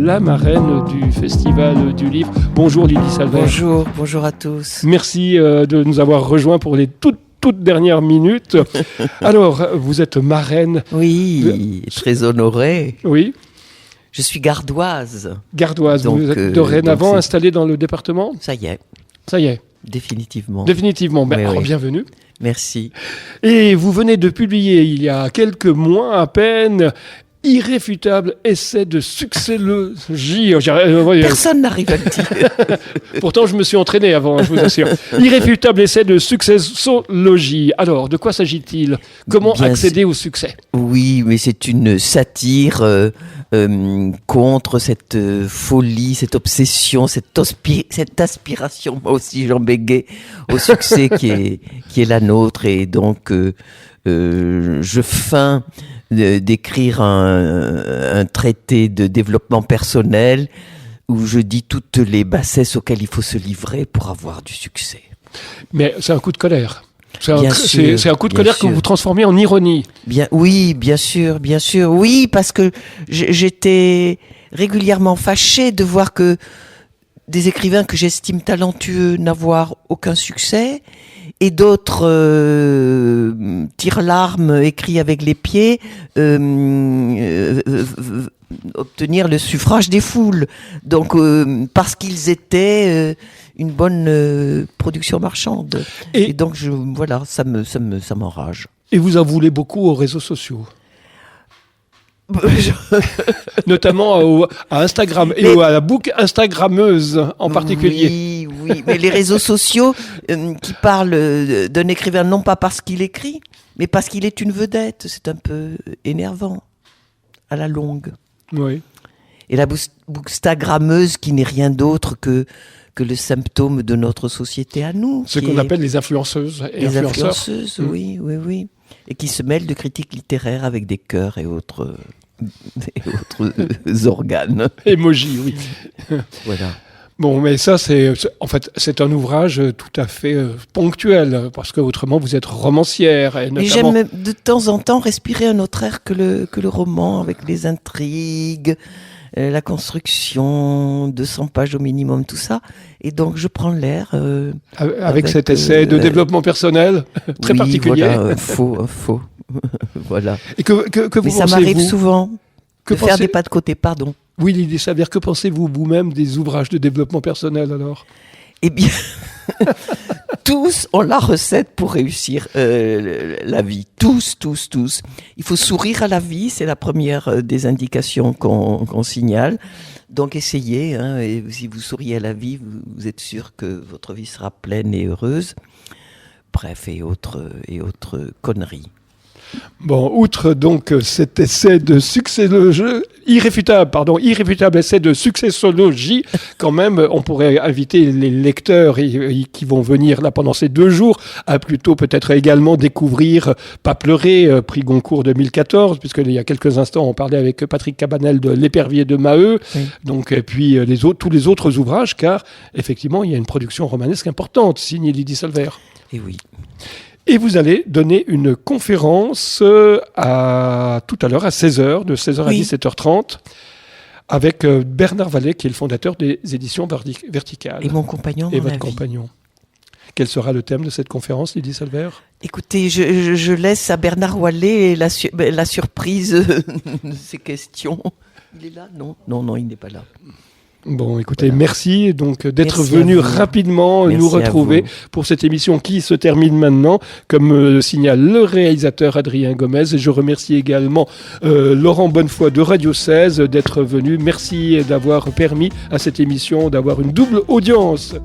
la marraine du Festival du Livre. Bonjour Lydie Salvert. Bonjour à tous. Merci de nous avoir rejoints pour les toutes dernières minutes. Alors, vous êtes marraine. Oui, très honorée. Oui. Je suis gardoise. Gardoise, donc, vous êtes dorénavant installée dans le département ? Ça y est. Ça y est. Définitivement. Oui. Bienvenue. Merci. Et vous venez de publier il y a quelques mois à peine Irréfutable essai de successologie. Personne n'arrive à le dire. Pourtant, je me suis entraîné avant, je vous assure. Irréfutable essai de successologie. Alors, de quoi s'agit-il ? Comment accéder au succès ? Oui, mais c'est une satire contre cette folie, cette obsession, cette aspiration, moi aussi j'en bégayais, au succès qui est la nôtre. Et donc, je feins d'écrire un traité de développement personnel où je dis toutes les bassesses auxquelles il faut se livrer pour avoir du succès. Mais c'est un coup de colère. C'est un coup de colère que vous transformez en ironie. Oui, bien sûr. Oui, parce que j'étais régulièrement fâchée de voir que des écrivains que j'estime talentueux n'avoir aucun succès, et d'autres tire-larmes écrits avec les pieds obtenir le suffrage des foules. Donc, parce qu'ils étaient une bonne production marchande. Et donc, ça m'enrage. Et vous en voulez beaucoup aux réseaux sociaux. Notamment à Instagram et à la boucle Instagrammeuse en particulier. Oui, mais les réseaux sociaux qui parlent d'un écrivain non pas parce qu'il écrit, mais parce qu'il est une vedette, c'est un peu énervant à la longue. Oui. Et la bookstagrammeuse qui n'est rien d'autre que le symptôme de notre société à nous. Ce qu'on appelle les influenceuses et influenceurs. Influenceuses, oui. Et qui se mêlent de critiques littéraires avec des cœurs et autres organes. Emoji, oui. Voilà. Bon, mais ça, c'est un ouvrage tout à fait ponctuel, parce qu'autrement, vous êtes romancière. Et notamment... j'aime de temps en temps respirer un autre air que le roman, avec les intrigues, la construction, 200 pages au minimum, tout ça. Et donc, je prends l'air... avec cet essai de développement personnel très particulier. Voilà, faux. Voilà. Et que vous mais ça m'arrive souvent de faire des pas de côté, pardon. Oui, Lydie Salvert, que pensez-vous vous-même des ouvrages de développement personnel alors ? Eh bien, tous ont la recette pour réussir la vie. Tous. Il faut sourire à la vie, c'est la première des indications qu'on signale. Donc essayez, et si vous souriez à la vie, vous êtes sûr que votre vie sera pleine et heureuse. Bref, et autres conneries. Bon, outre donc cet essai de irréfutable essai de successologie, quand même, on pourrait inviter les lecteurs qui vont venir là pendant ces 2 jours à plutôt peut-être également découvrir Pas pleurer, prix Goncourt 2014, puisqu'il y a quelques instants on parlait avec Patrick Cabanel de L'épervier de Maheu, donc, et puis tous les autres ouvrages, car effectivement il y a une production romanesque importante, signée Lydie Salvert. Et oui. Et vous allez donner une conférence tout à l'heure à 16h, de 16h à 17h30, avec Bernard Vallée, qui est le fondateur des éditions Verticales. Et mon compagnon Et votre compagnon. Quel sera le thème de cette conférence, Lydie Salvert ? Écoutez, je laisse à Bernard Vallée la surprise de ces questions. Il est là ? Non, il n'est pas là. Bon, écoutez, merci donc d'être venu rapidement nous retrouver pour cette émission qui se termine maintenant, comme signale le réalisateur Adrien Gomez. Et je remercie également Laurent Bonnefoy de Radio 16 d'être venu. Merci d'avoir permis à cette émission d'avoir une double audience.